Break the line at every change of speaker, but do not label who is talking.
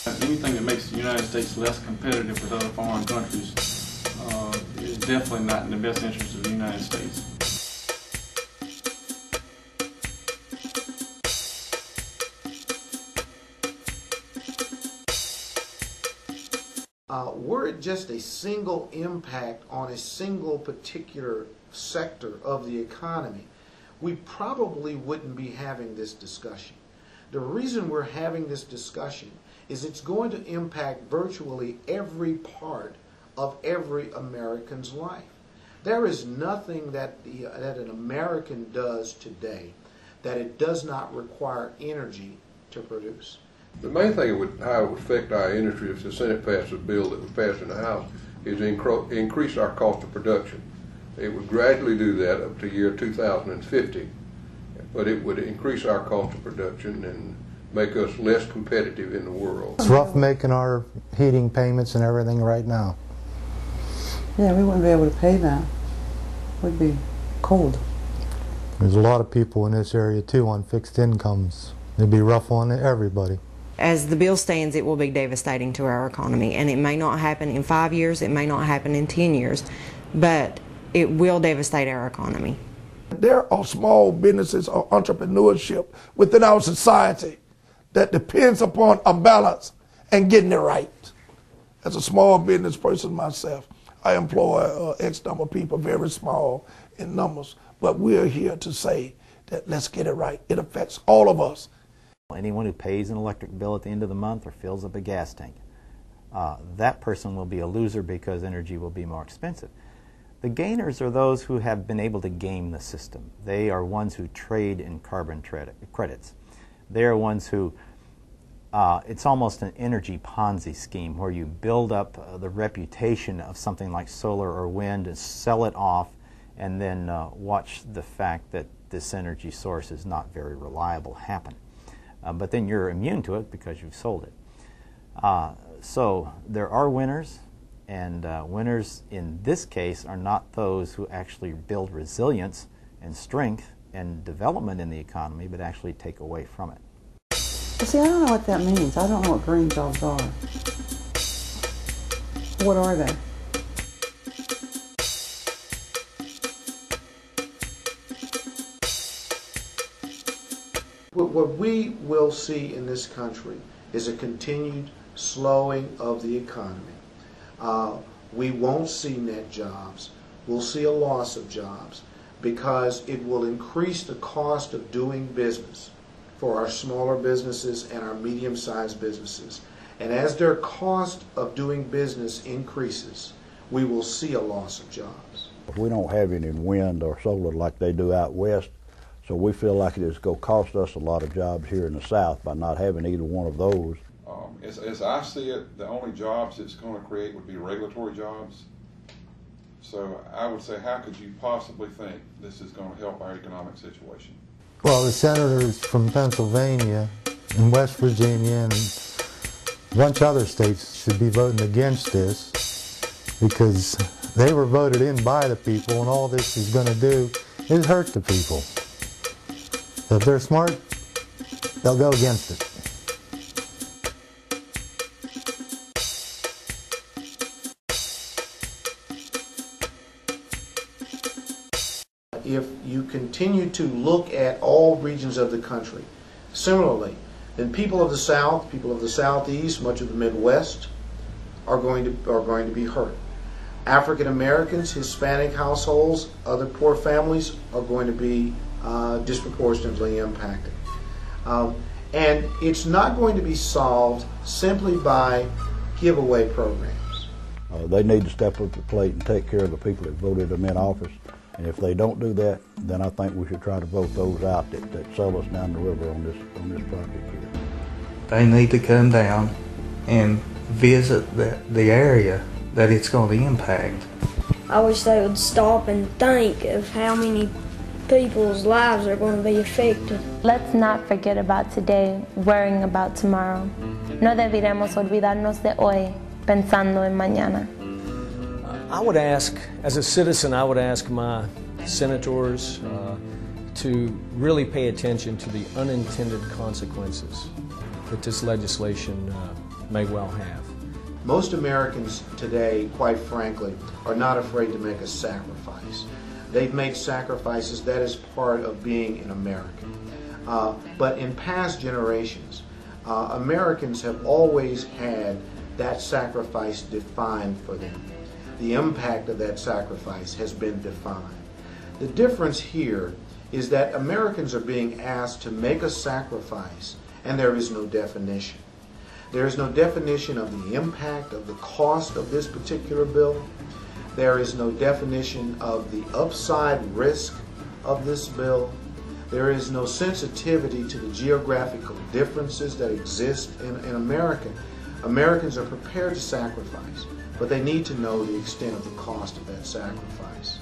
Anything that makes the United States less competitive with other foreign countries is definitely not in the best interest of the United States.
Were it just a single impact on a single particular sector of the economy, we probably wouldn't be having this discussion. The reason we're having this discussion is it's going to impact virtually every part of every American's life. There is nothing that an American does today that it does not require energy to produce.
The main thing how it would affect our industry if the Senate passes a bill that was passed in the House is increase our cost of production. It would gradually do that up to year 2050, but it would increase our cost of production and make us less competitive in the world.
It's rough making our heating payments and everything right now.
Yeah, we wouldn't be able to pay that. We'd be cold.
There's a lot of people in this area too on fixed incomes. It'd be rough on everybody.
As the bill stands, it will be devastating to our economy, and it may not happen in 5 years, it may not happen in 10 years, but it will devastate our economy.
There are small businesses or entrepreneurship within our society that depends upon a balance and getting it right. As a small business person myself, I employ X number of people, very small in numbers, but we're here to say that let's get it right. It affects all of us.
Anyone who pays an electric bill at the end of the month or fills up a gas tank, that person will be a loser because energy will be more expensive. The gainers are those who have been able to game the system. They are ones who trade in carbon credits. They are ones who, it's almost an energy Ponzi scheme where you build up the reputation of something like solar or wind and sell it off and then watch the fact that this energy source is not very reliable happen. But then you're immune to it because you've sold it. So there are winners, and winners in this case are not those who actually build resilience and strength and development in the economy, but actually take away from it.
Well, see, I don't know what that means. I don't know what green jobs are. What are they?
What we will see in this country is a continued slowing of the economy. We won't see net jobs. We'll see a loss of jobs because it will increase the cost of doing business for our smaller businesses and our medium-sized businesses. And as their cost of doing business increases, we will see a loss of jobs.
We don't have any wind or solar like they do out west. So we feel like it is going to cost us a lot of jobs here in the South by not having either one of those.
As I see it, the only jobs it's going to create would be regulatory jobs. So I would say, how could you possibly think this is going to help our economic situation?
Well, the senators from Pennsylvania and West Virginia and a bunch of other states should be voting against this because they were voted in by the people, and all this is going to do is hurt the people. If they're smart, they'll go against it.
If you continue to look at all regions of the country similarly, then people of the South, people of the Southeast, much of the Midwest are going to be hurt. African Americans, Hispanic households, other poor families are going to be disproportionately impacted. And it's not going to be solved simply by giveaway programs.
They need to step up to the plate and take care of the people that voted them in office. And if they don't do that, then I think we should try to vote those out that sell us down the river on this project here.
They need to come down and visit the area that it's going to impact.
I wish they would stop and think of how many people's lives are going to be affected.
Let's not forget about today, worrying about tomorrow. No deberíamos olvidarnos de hoy, pensando en mañana.
I would ask, as a citizen, I would ask my senators to really pay attention to the unintended consequences that this legislation may well have.
Most Americans today, quite frankly, are not afraid to make a sacrifice. They've made sacrifices. That is part of being an American. But in past generations, Americans have always had that sacrifice defined for them. The impact of that sacrifice has been defined. The difference here is that Americans are being asked to make a sacrifice, and there is no definition. There is no definition of the impact, of the cost of this particular bill. There is no definition of the upside risk of this bill. There is no sensitivity to the geographical differences that exist in America. Americans are prepared to sacrifice, but they need to know the extent of the cost of that sacrifice.